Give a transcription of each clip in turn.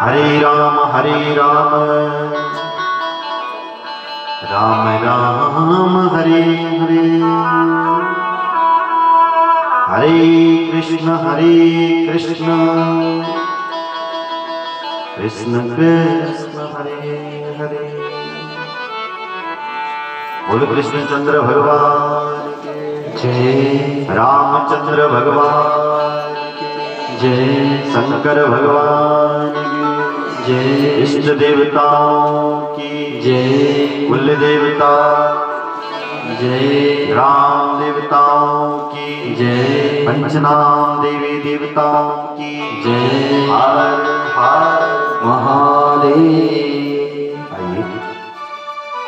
हरे राम राम राम हरे हरे, हरे कृष्ण कृष्ण कृष्ण हरे हरे। बोल कृष्णचंद्र भगवान की जय, रामचंद्र भगवान की जय, शंकर भगवान की जय, इष्ट देवताओं की जय, कुल देवता जय, राम देवताओं की जय, पंचनाम देवी देवताओं की जय, हर हर महादेव। आइए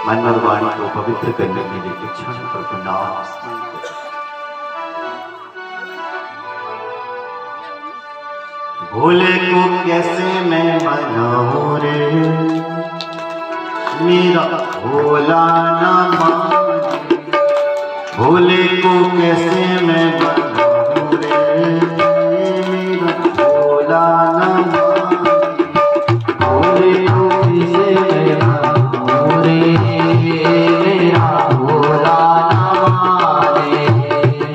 मन और वाणी को पवित्र करने के लिए कुछ क्षण पर प्रणाम स्मरण करें। भोले को कैसे मैं मनाऊं रे, मेरा भोला ना माने। भोले को कैसे मैं मनाऊं रे, मेरा भोला ना माने। भोले को कैसे मैं मनाऊं रे, मेरा भोला ना माने।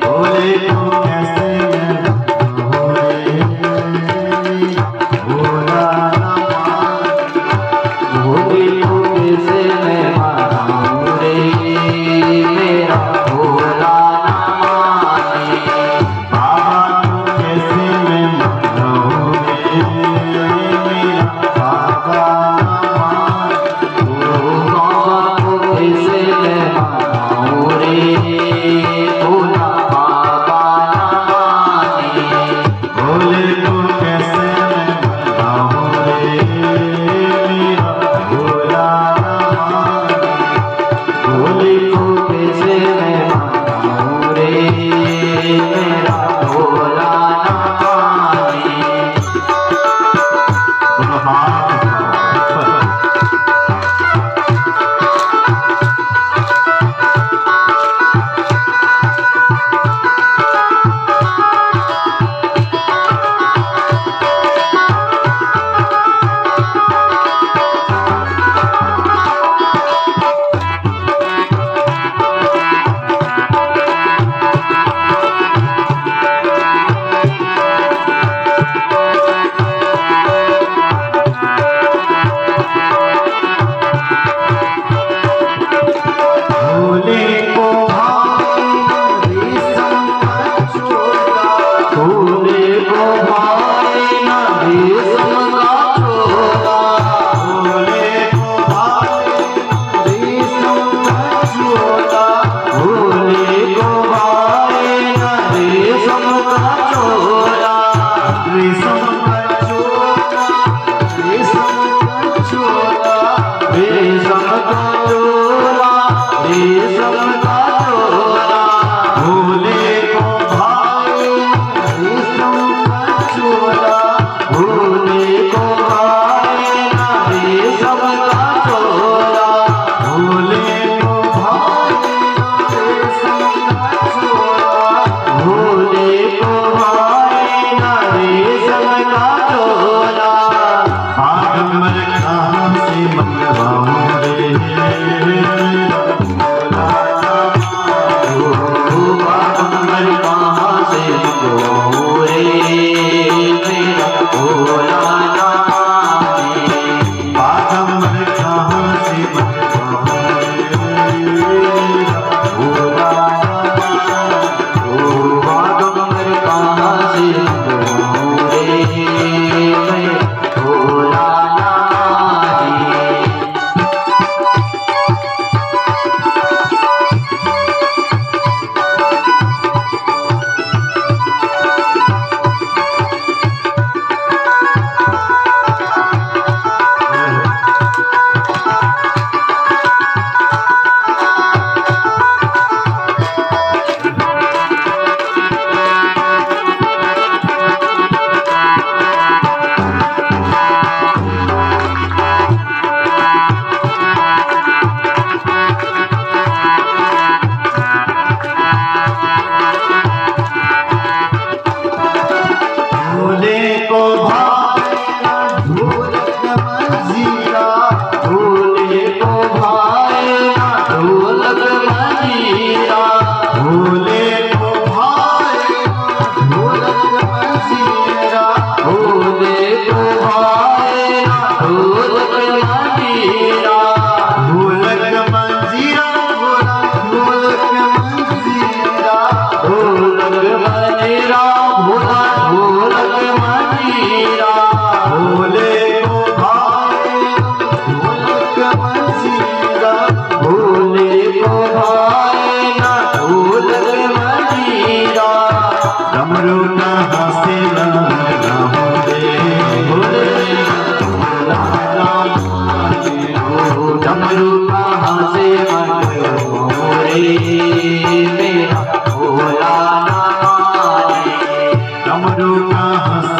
भोले को कैसे मैं मनाऊं रे, भोला ना माने। भोले को कैसे मैं मनाऊं रे, मेरा भोला ना माने।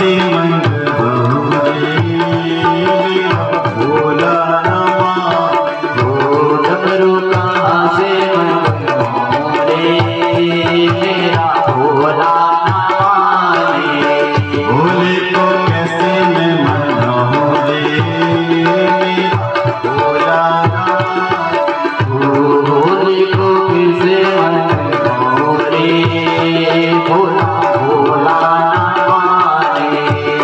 से मन बहु रे मेरा भोला न माने। ओ डमरू कहाँ से मन बहु रे मेरा भोला न माने। भोले को कैसे मैं मनाऊं रे मेरा भोला न माने। भोले को कैसे मनाऊं रे भोला भोला न माने।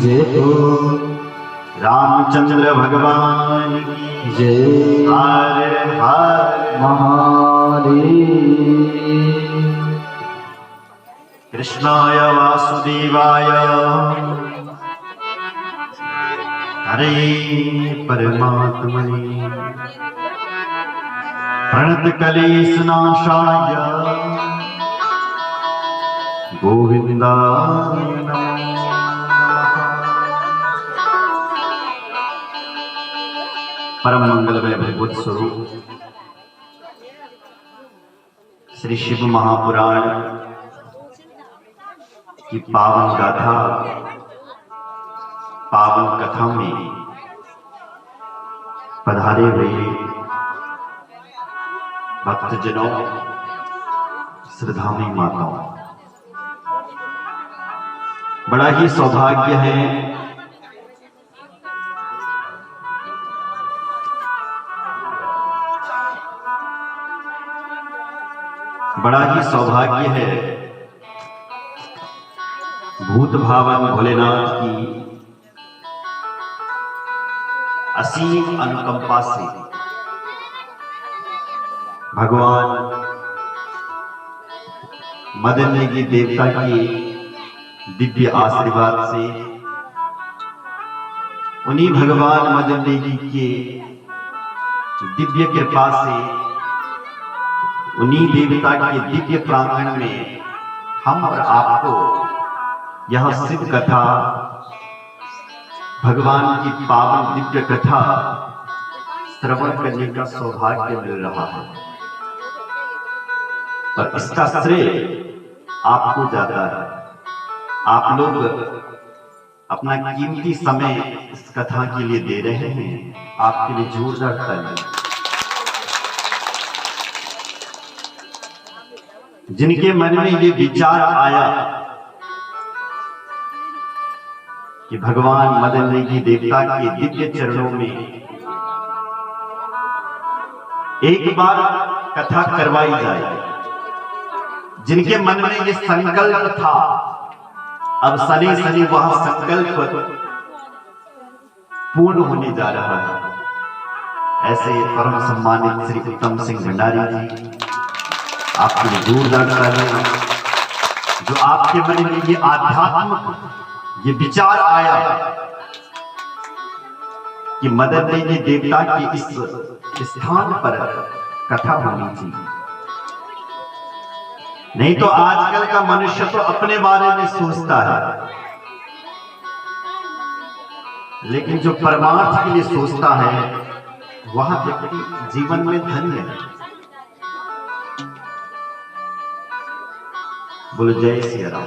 जय हो। रामचंद्र भगवान की जय। हर हर महादेव। कृष्णाय वासुदेवाय हरे परमात्मने प्रणतक्लेशनाशाय गोविन्दाय नमः। परम मंगलमय भगवत स्वरूप श्री शिव महापुराण की पावन गाथा, पावन कथा में पधारे हुए भक्तजनों, श्रद्धामयी माताओं, बड़ा ही सौभाग्य है भूत भावन भोलेनाथ की असीम अनुकंपा से, भगवान मदन नेगी देवता के दिव्य आशीर्वाद से, उन्हीं भगवान मदन नेगी के दिव्य कृपा से, उन्हीं देवता के दिव्य प्रांगण में हम और आपको यह शिव कथा, भगवान की पावन दिव्य कथा श्रवण करने का सौभाग्य मिल रहा है। और इसका श्रेय आपको जाता है। आप लोग अपना कीमती समय इस कथा के लिए दे रहे हैं। आपके लिए जोरदार ताली। जिनके मन में ये विचार आया कि भगवान मदन नेगी देवता के दिव्य चरणों में एक बार कथा करवाई जाए, जिनके मन में ये संकल्प था, अब सनी सनी वह संकल्प पूर्ण होने जा रहा है। ऐसे परम सम्मानित श्री उत्तम सिंह भंडारी जी, आपके लिए जोरदार तालियां। जो आपके मन में ये आध्यात्मिक ये विचार आया कि मदन नेगी देवता के इस स्थान पर कथा होनी चाहिए। नहीं तो आजकल का मनुष्य तो अपने बारे में सोचता है, लेकिन जो परमार्थ के लिए सोचता है वह व्यक्ति जीवन में धन्य है। बोलो जय सिया राम।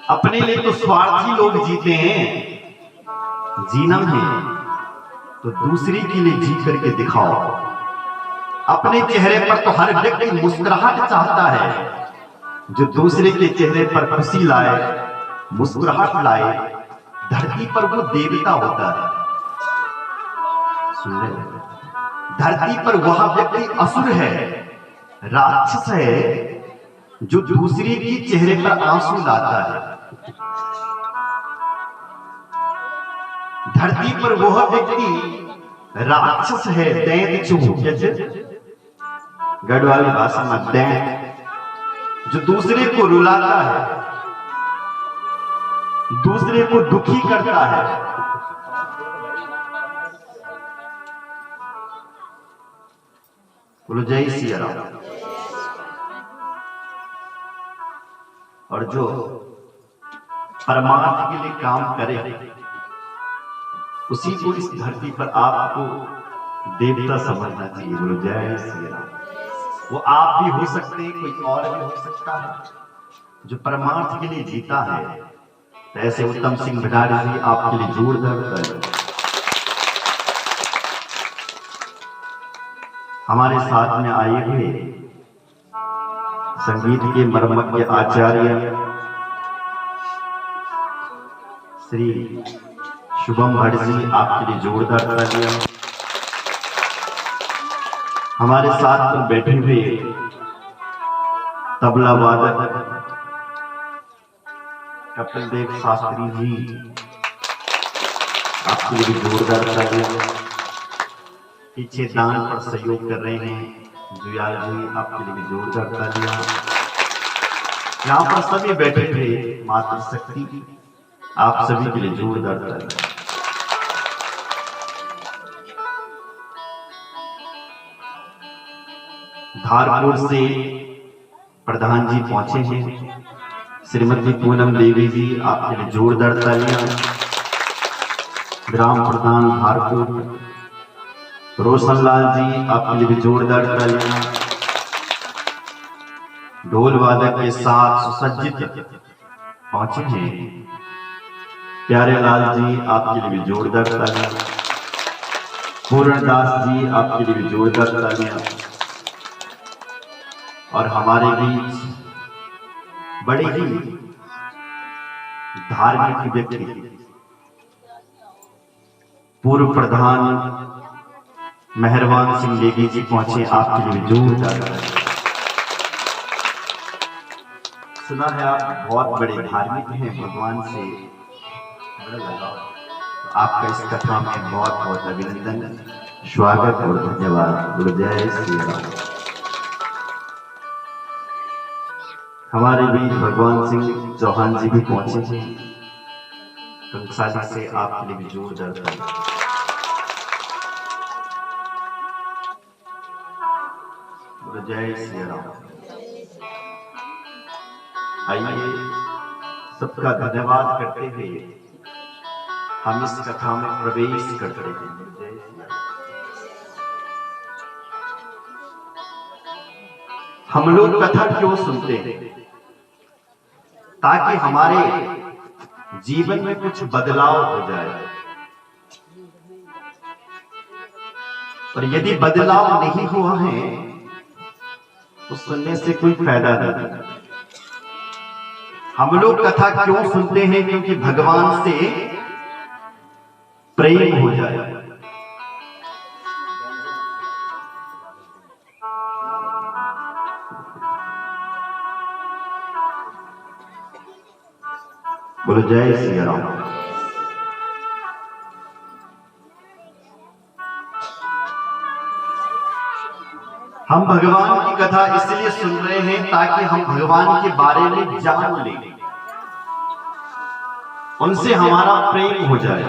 अपने लिए तो स्वार्थी लोग जीते हैं। जीना है तो दूसरे के लिए जी करके दिखाओ। अपने चेहरे पर तो हर व्यक्ति मुस्कुराहट चाहता है। जो दूसरे के चेहरे पर खुशी लाए, मुस्कुराहट लाए, धरती पर वो देवता होता है। सुन रहे? धरती पर वह व्यक्ति असुर है, राक्षस है, जो दूसरे के चेहरे पर आंसू लाता है। धरती पर वह व्यक्ति राक्षस है, दैत्य गढ़वाली भाषा में दैत्य, जो दूसरे को रुलाता है, दूसरे को दुखी करता है। बोलो जय सिया राम। और जो परमार्थ के लिए काम करे, उसी को इस धरती पर आपको देवता समझना चाहिए। बोलो जय श्री राम। वो आप भी हो सकते हैं, कोई और भी हो सकता है, जो परमार्थ के लिए जीता है। तो ऐसे उत्तम सिंह भंडारी जी, आपके लिए जोरदार तालियां। हमारे साथ में आए हुए संगीत के मर्मज्ञ आचार्य श्री शुभम भट्ट जी, आपके लिए जोरदार तालियां। हमारे साथ में बैठे हुए तबला वादक कपिल देव शास्त्री जी, आपके लिए भी जोरदार तालियां। पीछे दान पर सहयोग कर रहे हैं जुयाल जी, आपके लिए भी जोरदार तालियां। यहाँ पर सभी बैठे थे मातृशक्ति, आप सभी के लिए जोरदार तालियां। धारपुर से प्रधान जी पहुंचे हैं, श्रीमती पूनम देवी जी, आपके लिए जोरदार तालियां। ग्राम प्रधान धारपुर रोशनलाल जी, आपके लिए भी जोरदार तालियां। ढोल वादक के साथ सुसज्जित पहुंचे हैं प्यारे लाल जी, आपके लिए भी जोरदार तालियां। पूर्णदास जी, आपके लिए भी जोरदार तालियां। और हमारे बीच बड़े ही धार्मिक व्यक्ति पूर्व प्रधान मेहरबान सिंह नेगी जी पहुंचे, आपके लिए जोरदार। सुना है आप बहुत बड़े धार्मिक हैं, भगवान से बड़ा लगाव, तो आपका इस कथा में बहुत बहुत अभिनंदन, स्वागत और धन्यवाद। गुरु जय श्री राम। हमारे बीच भगवान सिंह चौहान जी भी पहुंचे थे कंसाली से, आपके लिए भी जोरदार तालियां। जय श्री राम। आइए सबका धन्यवाद करते हुए हम इस कथा में प्रवेश करते हैं। जय श्री राम। हम लोग कथा क्यों सुनते हैं? ताकि हमारे जीवन में कुछ बदलाव हो जाए, और यदि बदलाव नहीं हुआ है तो सुनने से कोई फायदा नहीं। हम लोग कथा क्यों सुनते हैं? क्योंकि भगवान से प्रेम हो जाए। बोलो जय श्री राम। हम भगवान की कथा इसलिए सुन रहे हैं ताकि हम भगवान के बारे में जान लें, उनसे हमारा प्रेम हो जाए।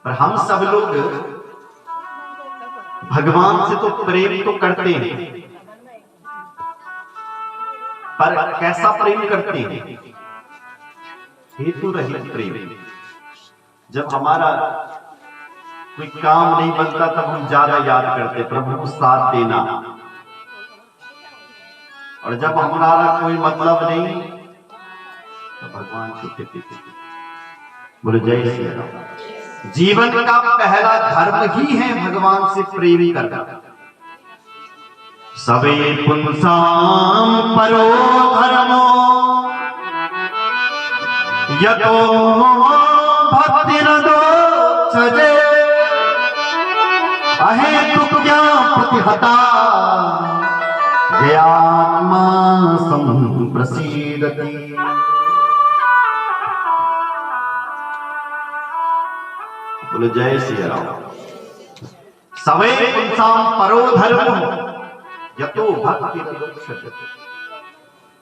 पर हम सब लोग भगवान से तो प्रेम तो करते हैं, पर कैसा प्रेम करते हैं? हेतु रहित प्रेम। जब हमारा कोई काम नहीं बनता तब हम ज्यादा याद करते प्रभु को साथ देना, और जब हमारा कोई मतलब नहीं तो भगवान छुट्टी देते। बोलो जय श्री राम। जीवन का पहला धर्म ही है भगवान से प्रेम करना। सबे पुंसाम परो धर्मो यतो भक्तिरदोक्षजे अहेतुक्या प्रतिहता जयात्मा संप्रसीदति। बोलो जय श्री राम। सवै पुंसाम परो धर्मो यतो भक्तिरदोक्षजे।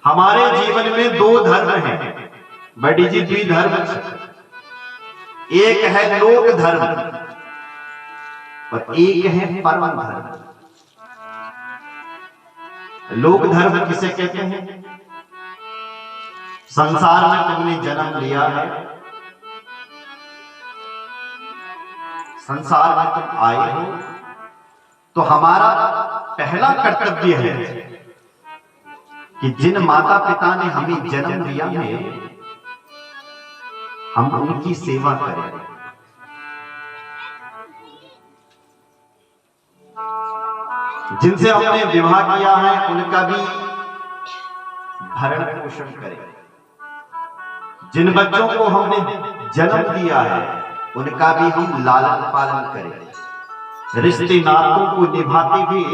हमारे जीवन में दो धर्म हैं बड़ी जी, द्विधर्म। एक है लोक धर्म और एक है परम धर्म। लोक धर्म किसे कहते हैं? संसार में तुमने जन्म लिया है, संसार में तुम आए हो, तो हमारा पहला कर्तव्य है कि जिन माता पिता ने हमें जन्म दिया है हम उनकी सेवा करें। जिनसे हमने विवाह किया है उनका भी भरण पोषण करें। जिन बच्चों को हमने जन्म दिया है उनका भी हम लालन पालन करें। रिश्ते नातों को निभाते हुए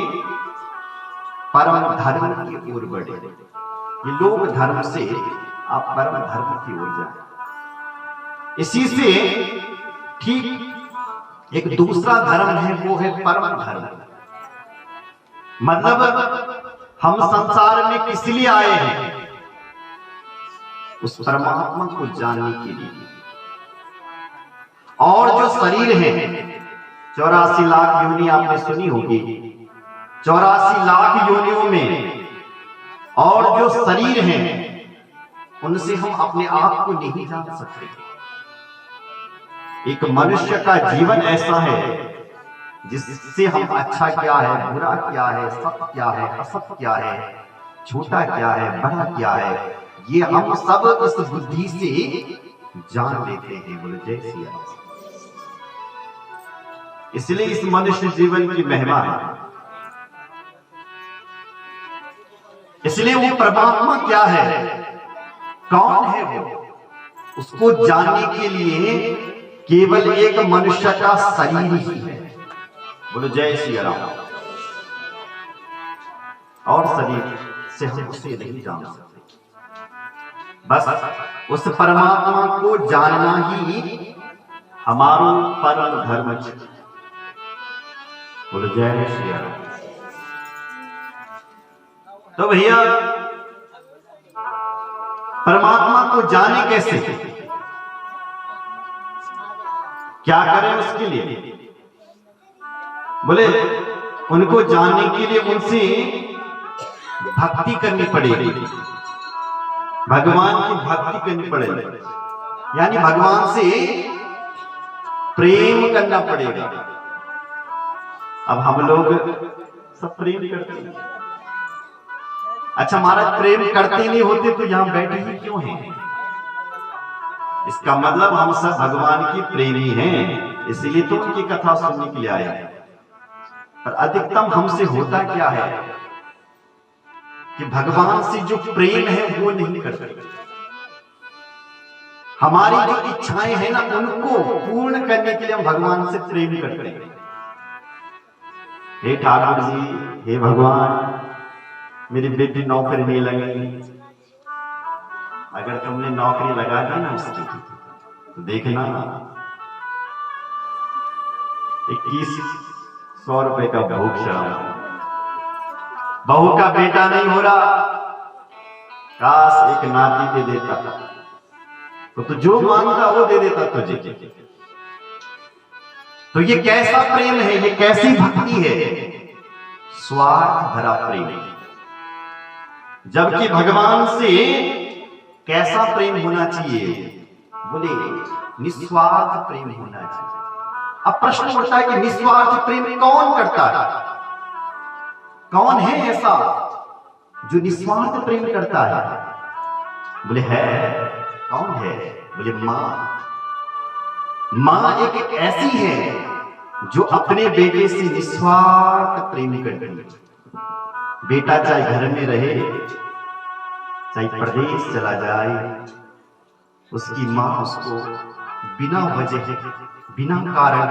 परम धर्म की ओर बढ़े। ये लोक धर्म से आप परम धर्म की ओर जाए। इसी से ठीक एक दूसरा धर्म है, वो है परम धर्म। मतलब हम संसार में किस लिए आए हैं? उस परमात्मा को जानने के लिए। और जो शरीर है, 84 लाख योनि आपने सुनी होगी, 84 लाख योनियों में और जो शरीर हैं उनसे हम अपने आप को नहीं जान सकते। एक मनुष्य का जीवन ऐसा है जिससे हम अच्छा क्या है, बुरा क्या है, सत्य क्या है, असत्य क्या है, छोटा क्या है, बड़ा क्या है, ये हम सब इस बुद्धि से जान लेते हैं। बोले जय श्री राम। इसलिए इस मनुष्य जीवन की महिमा है। इसलिए वो परमात्मा क्या है, कौन है वो, उसको जानने के लिए केवल एक मनुष्य का शरीर ही है। बोलो जय श्री राम। और शरीर से हम उसे नहीं जान सकते। बस उस परमात्मा को जानना ही हमारो परम धर्म है। बोलो जय श्री राम। तो भैया परमात्मा को जाने कैसे, क्या करें उसके लिए? बोले उनको जानने के लिए उनसे भक्ति करनी पड़ेगी, भगवान की भक्ति करनी पड़ेगी, यानी भगवान से प्रेम करना पड़ेगा। अब हम लोग सब प्रेम करते हैं। अच्छा महाराज प्रेम करते नहीं होते तो यहां बैठे ही क्यों हैं? इसका मतलब हम सब भगवान की प्रेमी हैं, इसीलिए तो उनकी कथा सुनने के लिए आए हैं। पर अधिकतम हमसे होता क्या है कि भगवान से जो प्रेम है वो नहीं करते। हमारी जो इच्छाएं हैं ना उनको पूर्ण करने के लिए हम भगवान से प्रेम करते हैं। हे ठाकुर जी, हे भगवान, मेरी बेटी नौकरी नहीं लगी। अगर तुमने नौकरी लगा दी ना उसकी तो देखना 2100 रुपए का भोग श्राद्ध। बहू का बेटा नहीं हो रहा, काश एक नाती दे देता तो जो मांगता वो दे देता तुझे। तो ये कैसा प्रेम है, ये कैसी भक्ति है? स्वार्थ भरा प्रेम। जबकि भगवान से कैसा प्रेम होना चाहिए? बोले निस्वार्थ प्रेम होना चाहिए। अब प्रश्न उठता है कि निस्वार्थ प्रेम कौन करता है? कौन है ऐसा जो निस्वार्थ प्रेम करता है? बोले है, कौन है? बोले मां। मां एक ऐसी है जो अपने बेटे से निस्वार्थ प्रेम करती है। बेटा चाहे घर में रहे, चाहे प्रदेश चला जाए, उसकी मां उसको बिना वजह, बिना कारण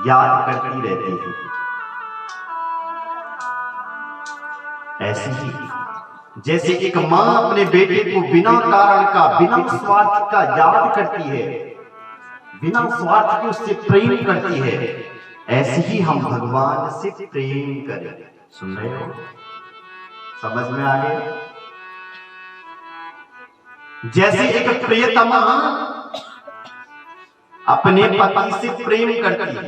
याद करती रहती है। ऐसी ही जैसे एक मां अपने बेटे को बिना कारण का, बिना स्वार्थ का याद करती है, बिना स्वार्थ के उससे प्रेम करती है, ऐसे ही हम भगवान से प्रेम करें। सुन रहे हो? समझ में आ गया? जैसे एक प्रियतमा अपने पति से प्रेम करती है,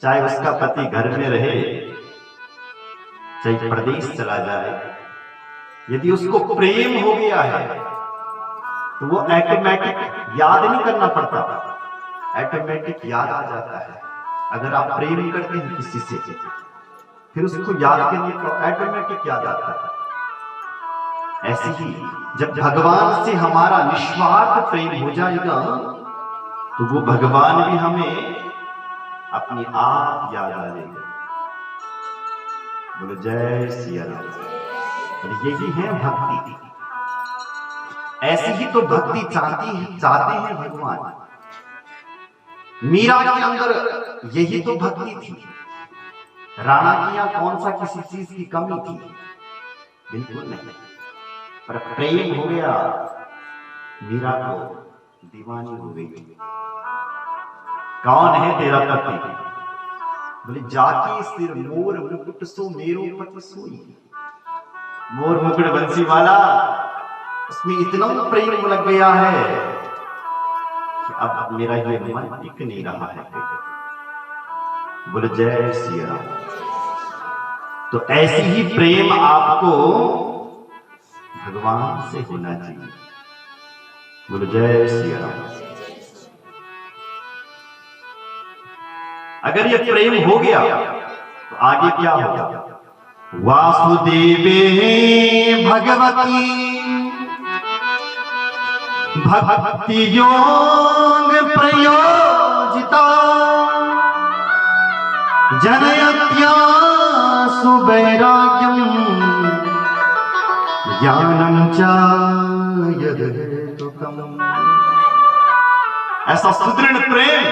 चाहे उसका पति घर में रहे, चाहे प्रदेश चला जाए, यदि उसको प्रेम हो गया है तो वो ऑटोमेटिक याद नहीं करना पड़ता, ऑटोमेटिक याद आ जाता है। अगर आप प्रेम करते हैं किसी से, फिर उसको याद करने का ऑटोमेटिक याद आता है। ऐसे ही जब भगवान से हमारा निस्वार्थ प्रेम हो जाएगा तो वो भगवान भी हमें अपनी आप याद आ जाएगा। बोलो जय श्री राम। यही है भक्ति। ऐसी ही तो भक्ति चाहते हैं भगवान। मीरा के अंदर यही तो भक्ति थी। राणा की यहाँ कौन सा किसी चीज की कमी थी? बिल्कुल नहीं। पर प्रेम हो गया, मीरा को दीवानी हो गई। कौन है तेरा पति? बोले जाकी सिर मोर मुकुट सो मेरो पति सोई। मोर मुकुट बंसी वाला, उसमें इतना प्रेम लग गया है कि अब मेरा ये मन टिक नहीं रहा है। बोले जय सिया राम। तो ऐसी ही प्रेम आपको भगवान से होना चाहिए। बोले जय सिया राम। अगर ये प्रेम हो गया तो आगे क्या होगा? वासुदेवे भगवती भक्ति योग प्रयोजिता जनयत्या सुवैराग्यम ज्ञानम च यदहेतुकम्। ऐसा सुदृढ़ प्रेम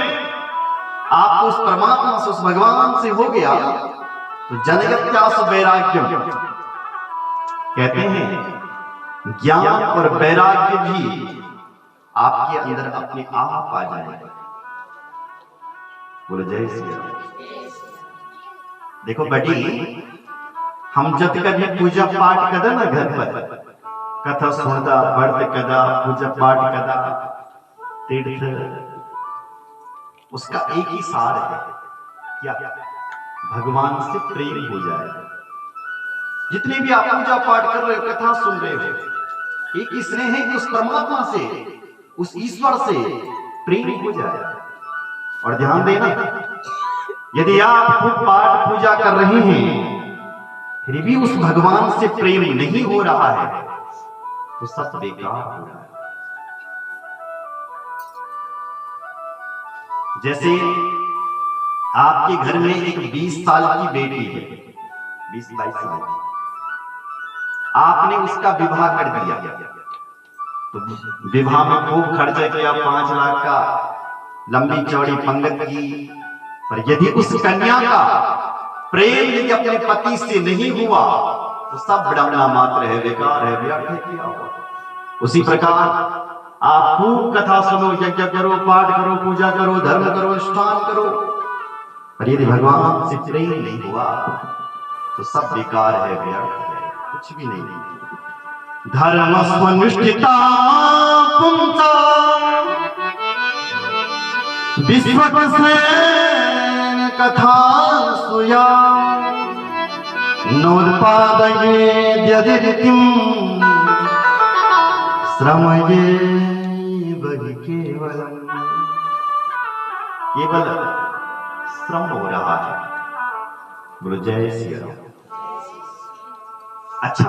आपको उस परमात्मा से, उस भगवान से हो गया तो जनयत्या सुवैराग्यम, कहते हैं ज्ञान और वैराग्य भी आपके अंदर अपने आप आ जाएगा। बोलो जय श्री राम। देखो बेटी, हम जब कभी पूजा पाठ कदा ना घर पर, कथा सुनता व्रत कदा, पूजा पाठ कदा, तीर्थ, उसका एक ही सार है, क्या? भगवान से प्रेम हो जाए। जितने भी आप पूजा पाठ कर रहे हो, कथा सुन रहे हो, एक ही स्नेह है कि उस परमात्मा से, उस ईश्वर से प्रेम हो जाए। और ध्यान देना, यदि आप खूब पाठ पूजा कर रहे हैं फिर भी उस भगवान से प्रेम नहीं हो रहा है तो सब बेकार हो रहा है। जैसे आपके घर में एक 20 साल की बेटी है, 20-22 साल की, आपने उसका विवाह कर दिया, तो विवाह में खूब खर्चा किया, 5 लाख का लंबी चौड़ी पंगत की। पर यदि उस कन्या का प्रेम यदि अपने पति से नहीं हुआ तो सब विडंबना मात्र है, बेकार है, व्यर्थ है किया हुआ। उसी प्रकार आप खूब कथा सुनो, यज्ञ करो, पाठ करो, पूजा करो, धर्म करो, अनुष्ठान करो, पर यदि भगवान से प्रेम नहीं हुआ तो सब बेकार है, व्यर्थ है, कुछ भी नहीं। धर्मस्वनुष्ठिता पुंसा विश्वक्सेन कथा सुया नोत्पादयेद्यदितिं श्रमये वही केवल श्रम हो रहा है। बोलो जय श्री राम। अच्छा,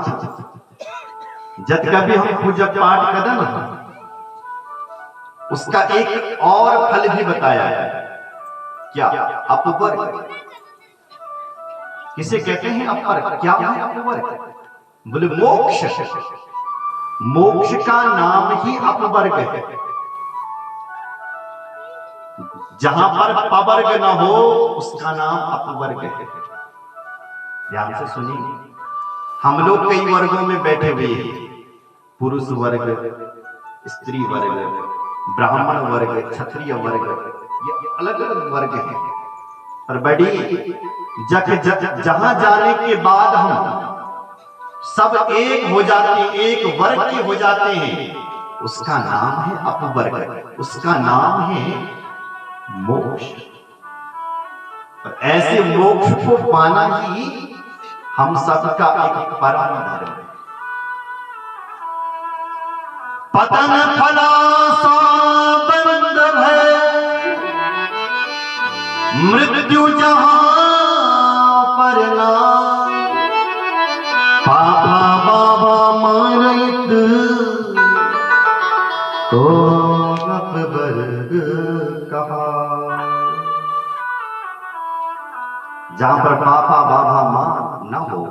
जब कभी हम पूजा पाठ करते ना, उसका एक और फल भी बताया है, क्या? अपवर्ग। किसे कहते हैं अपवर्ग? क्या है अपवर्ग? बोले मोक्ष। मोक्ष का नाम ही अपवर्ग है। जहां पर पवर्ग न हो उसका नाम अपवर्ग है। ध्यान से सुनिए, हम लोग कई वर्गों में बैठे हुए हैं, पुरुष वर्ग, स्त्री वर्ग, ब्राह्मण वर्ग, क्षत्रिय वर्ग, ये अलग अलग वर्ग हैं। और बड़ी जहां जाने के बाद हम सब एक हो जाते हैं, एक वर्ग के हो जाते हैं, उसका नाम है अपवर्ग, उसका नाम है मोक्ष। और ऐसे मोक्ष को पाना ही हम सबका एक परम धर्म है। पतन फला बंद है, मृत्यु जहां पर ना, पापा बाबा मारित तो अपवर्ग कहा। जहां पर पापा बाबा मां न हो